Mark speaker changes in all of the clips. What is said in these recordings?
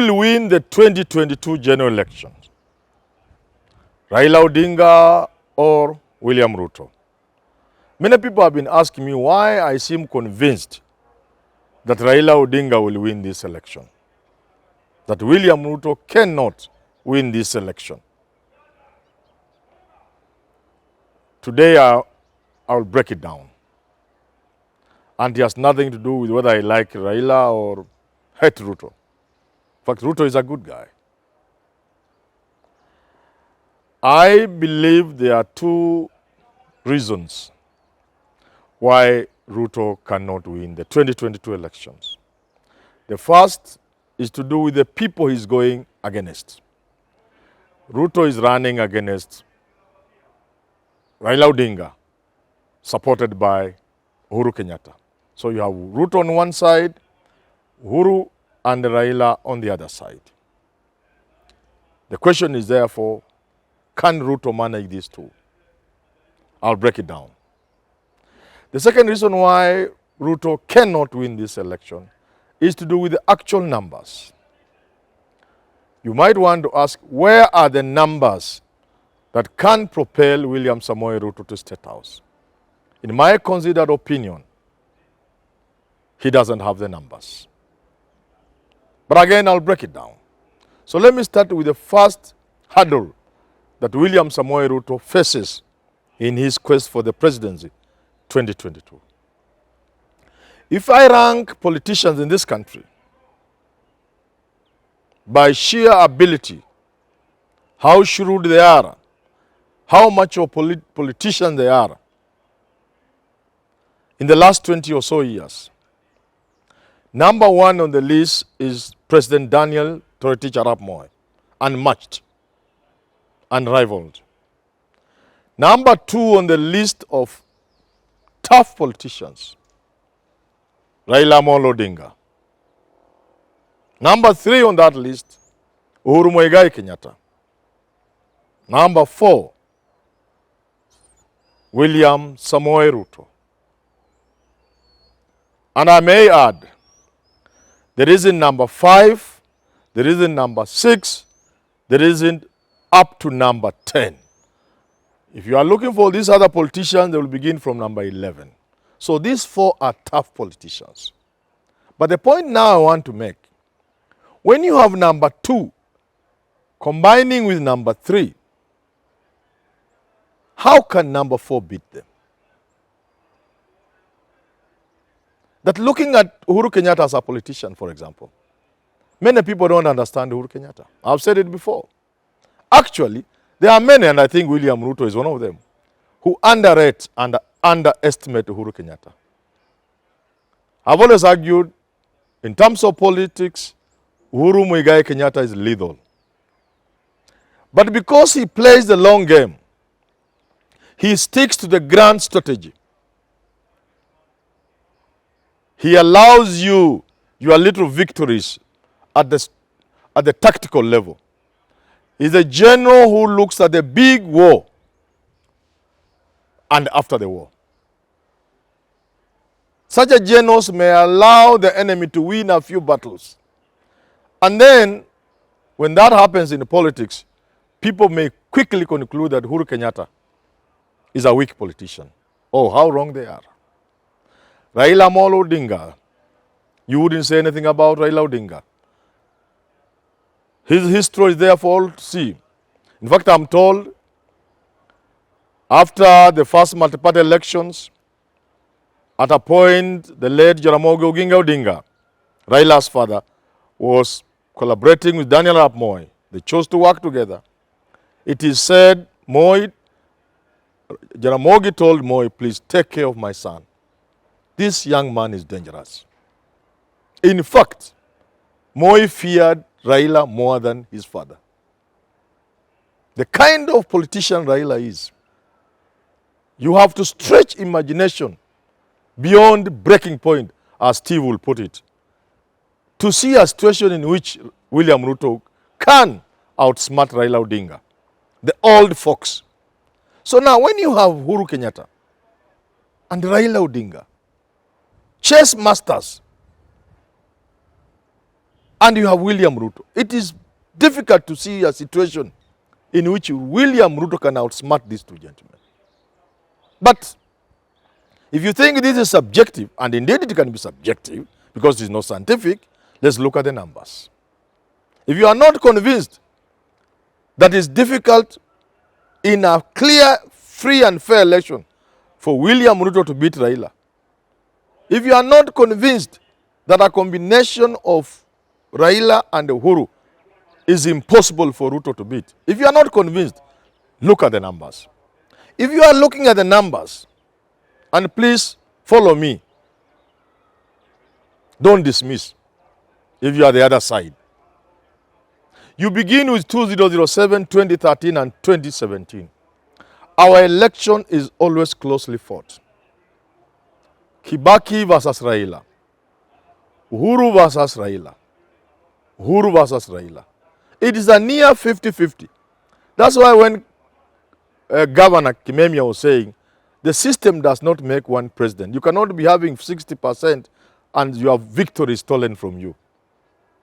Speaker 1: will win the 2022 general elections? Raila Odinga or William Ruto? Many people have been asking me why I seem convinced that Raila Odinga will win this election, that William Ruto cannot win this election. Today I'll break it down. And it has nothing to do with whether I like Raila or hate Ruto. In fact, Ruto is a good guy. I believe there are two reasons why Ruto cannot win the 2022 elections. The first is to do with the people he's going against. Ruto is running against Raila Odinga, supported by Uhuru Kenyatta. So you have Ruto on one side, Uhuru and Raila on the other side. The question is therefore, can Ruto manage these two? I'll break it down. The second reason why Ruto cannot win this election is to do with the actual numbers. You might want to ask, where are the numbers that can propel William Samoei Ruto to State House? In my considered opinion, he doesn't have the numbers. But again, I'll break it down. So let me start with the first hurdle that William Samoei Ruto faces in his quest for the presidency 2022. If I rank politicians in this country by sheer ability, how shrewd they are, how much of politicians they are, in the last 20 or so years, number one on the list is President Daniel Toroitich Arap Moi, unmatched, unrivaled. Number two on the list of tough politicians, Raila Amolo Odinga. Number three on that list, Uhuru Muigai Kenyatta. Number four, William Samoei Ruto. And I may add, there isn't number five, there isn't number six, there isn't up to number 10. If you are looking for these other politicians, they will begin from number 11. So these four are tough politicians. But the point now I want to make, when you have number 2 combining with number 3, how can number 4 beat them? That looking at Uhuru Kenyatta as a politician, for example, many people don't understand Uhuru Kenyatta. I've said it before. Actually, there are many, and I think William Ruto is one of them, who underrate and underestimate Uhuru Kenyatta. I've always argued, in terms of politics, Uhuru Muigai Kenyatta is lethal. But because he plays the long game, he sticks to the grand strategy. He allows you your little victories at the tactical level. He's a general who looks at the big war and after the war. Such a generals may allow the enemy to win a few battles. And then, when that happens in politics, people may quickly conclude that Uhuru Kenyatta is a weak politician. Oh, how wrong they are. Raila Amolo Odinga, you wouldn't say anything about Raila Odinga. His history is there for all to see. In fact, I'm told, after the first multi-party elections, at a point, the late Jaramogi Oginga Odinga, Raila's father, was collaborating with Daniel Arap Moi. They chose to work together. It is said, Jaramogi told Moi, please take care of my son. This young man is dangerous. In fact, Moi feared Raila more than his father. The kind of politician Raila is, you have to stretch imagination beyond breaking point, as Steve will put it, to see a situation in which William Ruto can outsmart Raila Odinga, the old fox. So now when you have Uhuru Kenyatta and Raila Odinga, chess masters, and you have William Ruto. It is difficult to see a situation in which William Ruto can outsmart these two gentlemen. But if you think this is subjective, and indeed it can be subjective because it's not scientific, let's look at the numbers. If you are not convinced that it's difficult in a clear, free and fair election for William Ruto to beat Raila, if you are not convinced that a combination of Raila and Uhuru is impossible for Ruto to beat, if you are not convinced, look at the numbers. If you are looking at the numbers, and please follow me, don't dismiss if you are the other side. You begin with 2007, 2013 and 2017. Our election is always closely fought. Kibaki versus Raila. Uhuru versus Raila. Uhuru versus Raila. It is a near 50-50. That's why when Governor Kimemia was saying, the system does not make one president. You cannot be having 60% and your victory is stolen from you.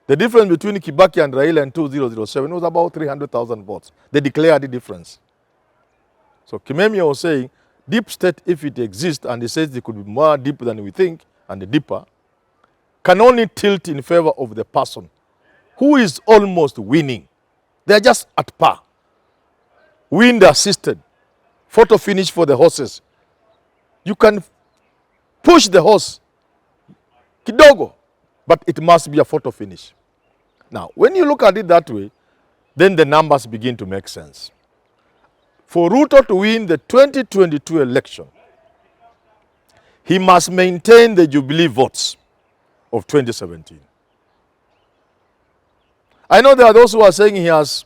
Speaker 1: The difference between Kibaki and Raila in 2007 was about 300,000 votes. They declared the difference. So Kimemia was saying, deep state, if it exists, and he says it could be more deep than we think, and deeper, can only tilt in favor of the person who is almost winning. They are just at par. Wind assisted. Photo finish for the horses. You can push the horse kidogo, but it must be a photo finish. Now, when you look at it that way, then the numbers begin to make sense. For Ruto to win the 2022 election, he must maintain the Jubilee votes of 2017. I know there are those who are saying he has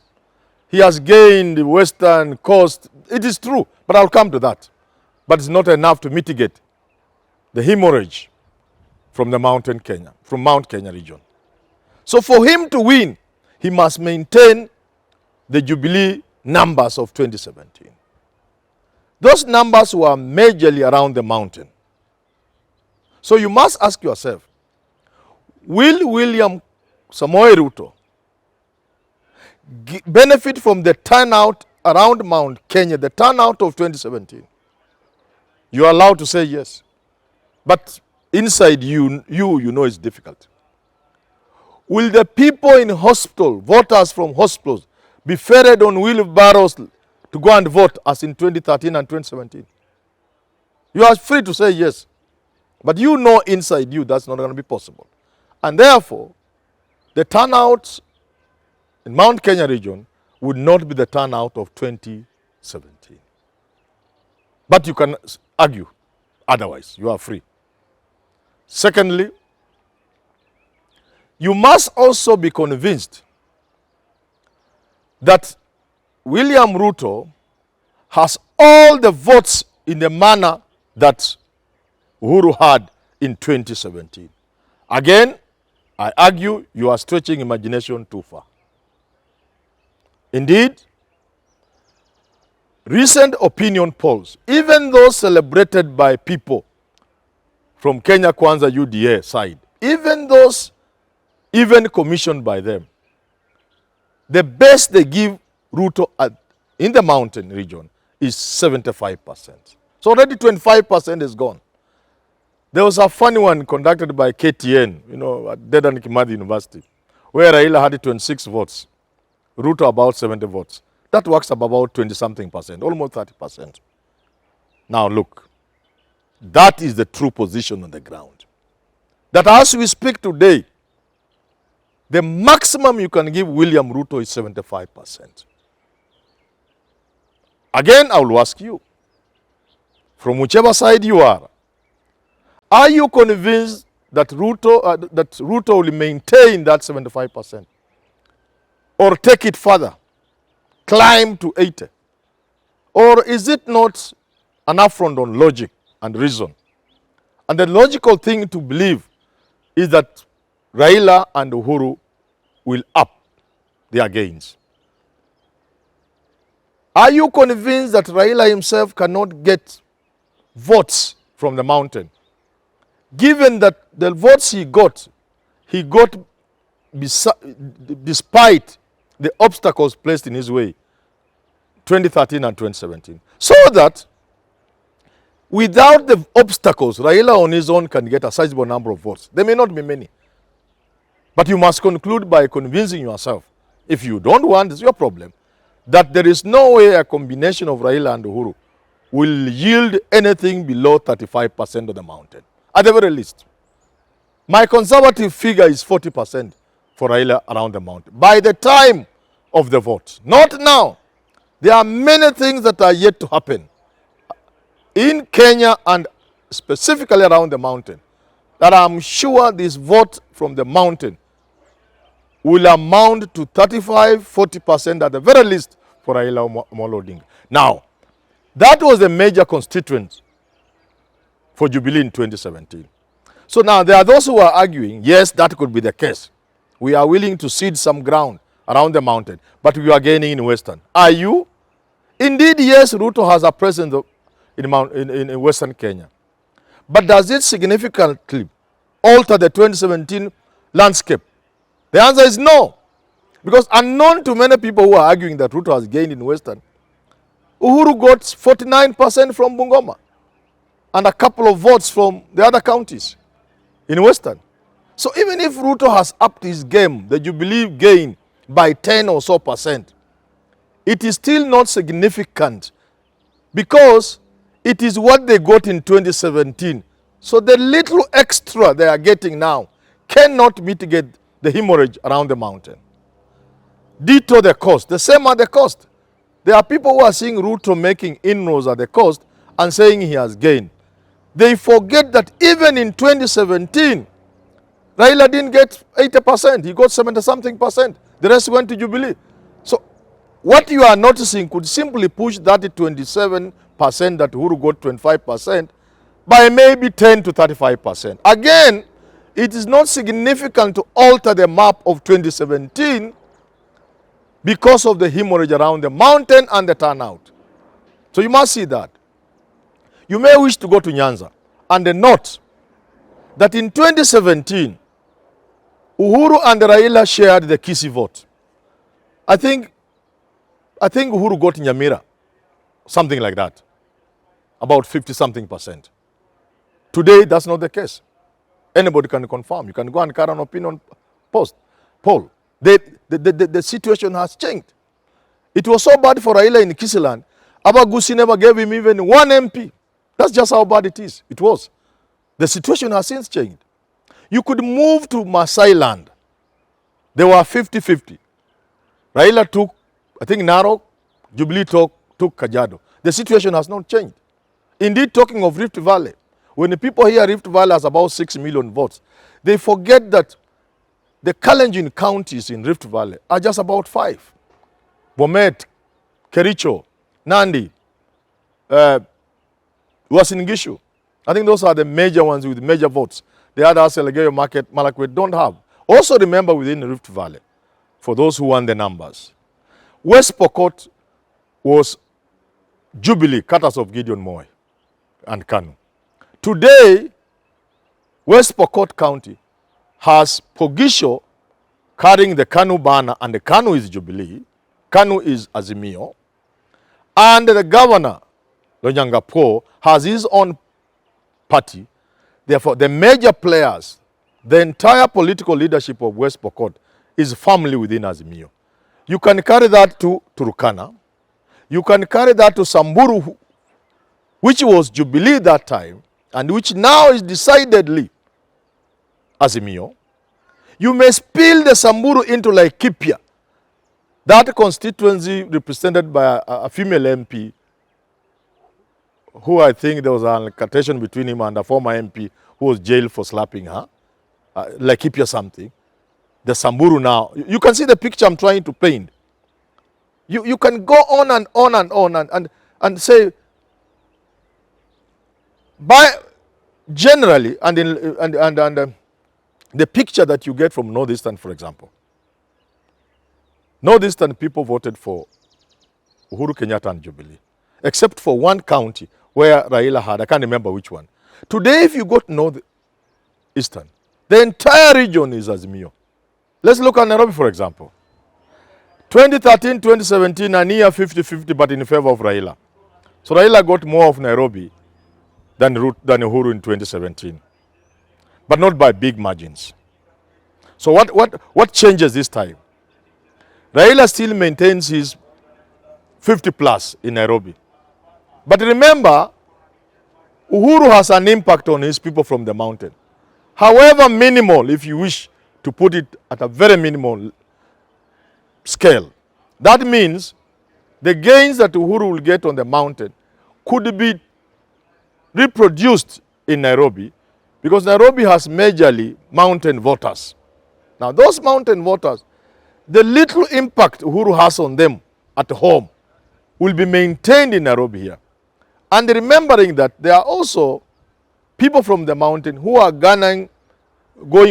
Speaker 1: gained the Western Coast. It is true, but I'll come to that. But it's not enough to mitigate the hemorrhage from the Mount Kenya region. So for him to win, he must maintain the Jubilee numbers of 2017. Those numbers were majorly around the mountain. So you must ask yourself, will William Samoei Ruto benefit from the turnout around Mount Kenya, the turnout of 2017? You are allowed to say yes. But inside you know it's difficult. Will the people in hospital, voters from hospitals, be ferried on wheelbarrows to go and vote as in 2013 and 2017? You are free to say yes. But you know inside you that's not going to be possible. And therefore, the turnout in Mount Kenya region would not be the turnout of 2017. But you can argue otherwise. You are free. Secondly, you must also be convinced that William Ruto has all the votes in the manner that Uhuru had in 2017. Again, I argue you are stretching imagination too far. Indeed, recent opinion polls, even those celebrated by people from Kenya Kwanza UDA side, even those even commissioned by them, the best they give Ruto in the mountain region is 75%. So already 25% is gone. There was a funny one conducted by KTN, at Dedan Kimathi University, where Raila had 26 votes, Ruto about 70 votes. That works up about 20-something%, almost 30%. Now look, that is the true position on the ground. That as we speak today, the maximum you can give William Ruto is 75%. Again, I will ask you, from whichever side you are you convinced that Ruto will maintain that 75%? Or take it further, climb to 80%? Or is it not an affront on logic and reason? And the logical thing to believe is that Raila and Uhuru will up their gains. Are you convinced that Raila himself cannot get votes from the mountain? Given that the votes he got despite the obstacles placed in his way, 2013 and 2017. So that without the obstacles, Raila on his own can get a sizable number of votes. There may not be many. But you must conclude by convincing yourself, if you don't want, it's your problem, that there is no way a combination of Raila and Uhuru will yield anything below 35% of the mountain, at the very least. My conservative figure is 40% for Raila around the mountain. By the time of the vote, not now. There are many things that are yet to happen in Kenya and specifically around the mountain that I'm sure this vote from the mountain will amount to 35–40% at the very least for Raila Amolo Odinga. Now, that was a major constituent for Jubilee in 2017. So now there are those who are arguing, yes, that could be the case. We are willing to cede some ground around the mountain, but we are gaining in Western. Are you? Indeed, yes, Ruto has a presence in Western Kenya. But does it significantly alter the 2017 landscape? The answer is no. Because unknown to many people who are arguing that Ruto has gained in Western, Uhuru got 49% from Bungoma and a couple of votes from the other counties in Western. So even if Ruto has upped his game, the Jubilee gain by 10 or so percent, it is still not significant because it is what they got in 2017. So the little extra they are getting now cannot mitigate the hemorrhage around the mountain. Ditto the cost, the same at the cost. There are people who are seeing Ruto making inroads at the cost and saying he has gained. They forget that even in 2017, Raila didn't get 80%. He got 70-something%. The rest went to Jubilee. So what you are noticing could simply push that 27% that Uhuru got 25% by maybe 10 to 35%. Again, it is not significant to alter the map of 2017 because of the hemorrhage around the mountain and the turnout. So you must see that. You may wish to go to Nyanza and note that in 2017, Uhuru and Raila shared the Kisii vote. I think Uhuru got Nyamira, something like that, about 50-something%. Today, that's not the case. Anybody can confirm. You can go and carry an opinion poll. The situation has changed. It was so bad for Raila in Kisii land, Abagusi never gave him even one MP. That's just how bad it is. It was. The situation has since changed. You could move to Maasai land. They were 50-50. Raila took, I think, Narok, Jubilee took Kajiado. The situation has not changed. Indeed, talking of Rift Valley, when the people hear Rift Valley has about 6 million votes, they forget that the Kalenjin counties in Rift Valley are just about 5. Bomet, Kericho, Nandi, Uasin Gishu. I think those are the major ones with major votes. The others, Elgeyo Marakwet, don't have. Also remember within the Rift Valley, for those who want the numbers, West Pokot was Jubilee, cutters of Gideon Moi and Kanu. Today, West Pokot County has Pogisho carrying the Kanu banner, and the Kanu is Jubilee, Kanu is Azimio, and the governor, Lonyangapuo Po, has his own party. Therefore, the major players, the entire political leadership of West Pokot is firmly within Azimio. You can carry that to Turkana. You can carry that to Samburu, which was Jubilee that time, and which now is decidedly Azimio. You may spill the Samburu into Laikipia, that constituency represented by a female MP, who I think there was an altercation between him and a former MP who was jailed for slapping her, Laikipia something. The Samburu now, you can see the picture I'm trying to paint. You can go on and on and on and say, by generally, and the picture that you get from Northeastern, for example. Northeastern people voted for Uhuru Kenyatta and Jubilee, except for one county where Raila had, I can't remember which one. Today, if you go to Northeastern, the entire region is Azimio. Let's look at Nairobi, for example. 2013, 2017, a near 50-50, but in favor of Raila. So Raila got more of Nairobi than Uhuru in 2017, but not by big margins. So what changes this time? Raila still maintains his 50 plus in Nairobi. But remember, Uhuru has an impact on his people from the mountain. However minimal, if you wish to put it at a very minimal scale. That means the gains that Uhuru will get on the mountain could be reproduced in Nairobi, because Nairobi has majorly mountain voters. Now those mountain voters, the little impact Uhuru has on them at home will be maintained in Nairobi here. And remembering that there are also people from the mountain who are going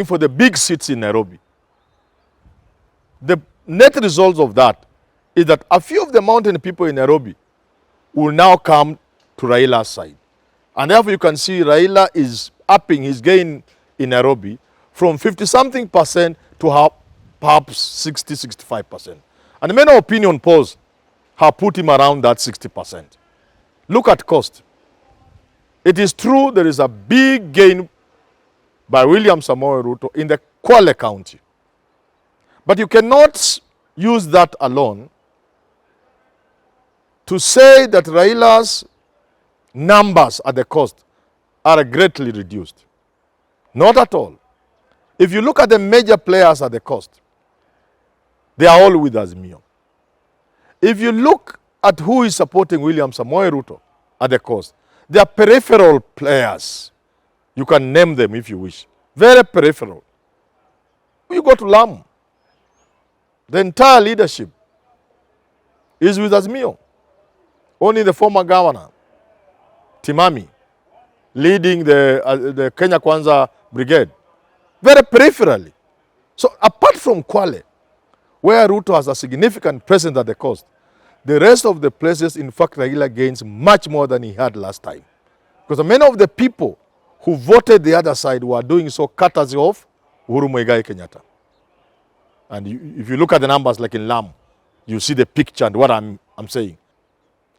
Speaker 1: for the big seats in Nairobi. The net result of that is that a few of the mountain people in Nairobi will now come to Raila's side. And therefore you can see Raila is upping his gain in Nairobi from 50-something% to perhaps 60-65%. And many opinion polls have put him around that 60%. Look at cost. It is true there is a big gain by William Samoei Ruto in the Kwale County. But you cannot use that alone to say that Raila's numbers at the cost are greatly reduced. Not at all. If you look at the major players at the cost, they are all with Azimio. If you look at who is supporting William Samoei Ruto at the coast, they are peripheral players. You can name them if you wish. Very peripheral. You go to Lamu. The entire leadership is with Azimio. Only the former governor, Timami, leading the Kenya Kwanza brigade. Very peripherally. So apart from Kwale, where Ruto has a significant presence at the coast, the rest of the places, in fact, Raila gains much more than he had last time. Because many of the people who voted the other side were doing so courtesy of Uhuru Muigai Kenyatta. And if you look at the numbers like in Lamu, you see the picture and what I'm saying.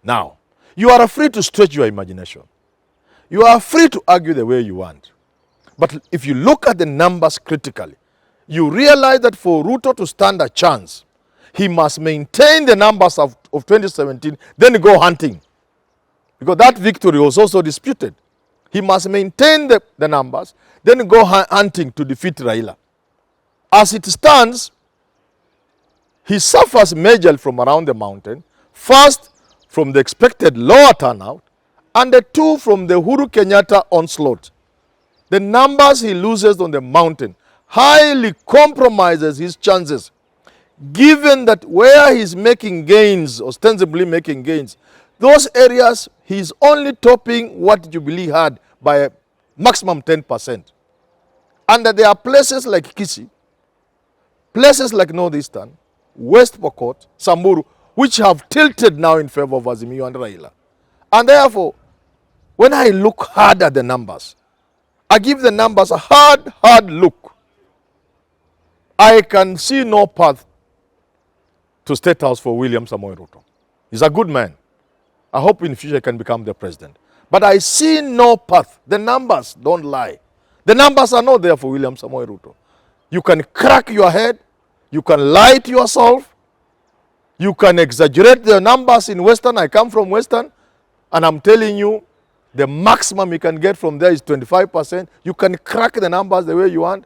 Speaker 1: Now, you are free to stretch your imagination. You are free to argue the way you want. But if you look at the numbers critically, you realize that for Ruto to stand a chance, he must maintain the numbers of 2017, then go hunting. Because that victory was also disputed. He must maintain the numbers, then go hunting to defeat Raila. As it stands, he suffers majorly from around the mountain. First, from the expected lower turnout, and the two, from the Uhuru Kenyatta onslaught. The numbers he loses on the mountain highly compromises his chances, given that where he's making gains, ostensibly making gains, those areas he's only topping what Jubilee had by a maximum 10%. And that there are places like Kisii, places like Northeastern, West Pokot, Samburu, which have tilted now in favor of Azimio and Raila. And therefore, when I look hard at the numbers, I give the numbers a hard look. I can see no path to State House for William Samoei Ruto. He's a good man. I hope in the future he can become the president. But I see no path. The numbers don't lie. The numbers are not there for William Samoei Ruto. You can crack your head. You can lie to yourself. You can exaggerate the numbers in Western. I come from Western, and I'm telling you, the maximum you can get from there is 25%. You can crack the numbers the way you want.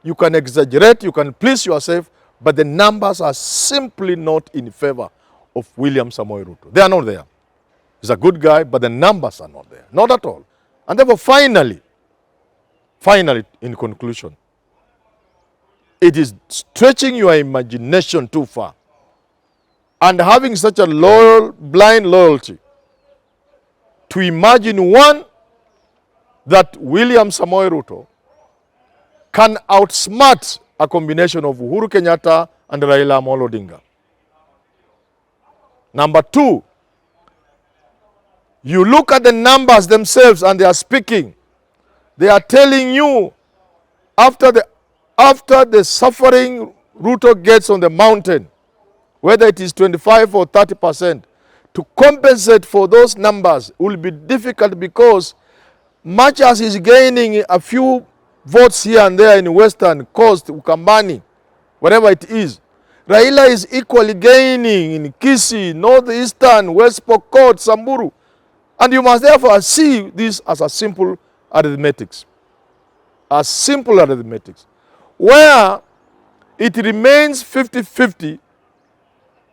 Speaker 1: You can exaggerate, you can please yourself, but the numbers are simply not in favor of William Samoei Ruto. They are not there. He's a good guy, but the numbers are not there. Not at all. And therefore, finally, in conclusion, it is stretching your imagination too far and having such a blind loyalty to imagine, one, that William Samoei Ruto can outsmart a combination of Uhuru Kenyatta and Raila Amolo Odinga. Number two, you look at the numbers themselves and they are speaking. They are telling you, after the suffering Ruto gets on the mountain, whether it is 25 or 30%, to compensate for those numbers will be difficult, because much as he's gaining a few votes here and there in Western Coast, Ukambani, whatever it is, Raila is equally gaining in Kisii, Northeastern, West Pokot, Samburu. And you must therefore see this as a simple arithmetics. A simple arithmetics. Where it remains 50-50,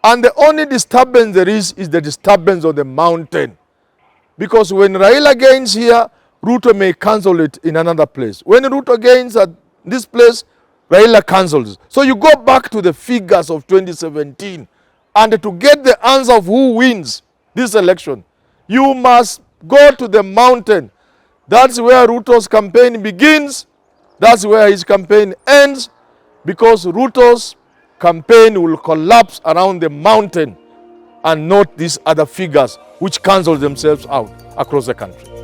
Speaker 1: and the only disturbance there is the disturbance on the mountain. Because when Raila gains here, Ruto may cancel it in another place. When Ruto gains at this place, Raila cancels. So you go back to the figures of 2017, and to get the answer of who wins this election, you must go to the mountain. That's where Ruto's campaign begins. That's where his campaign ends, because Ruto's campaign will collapse around the mountain and not these other figures which cancel themselves out across the country.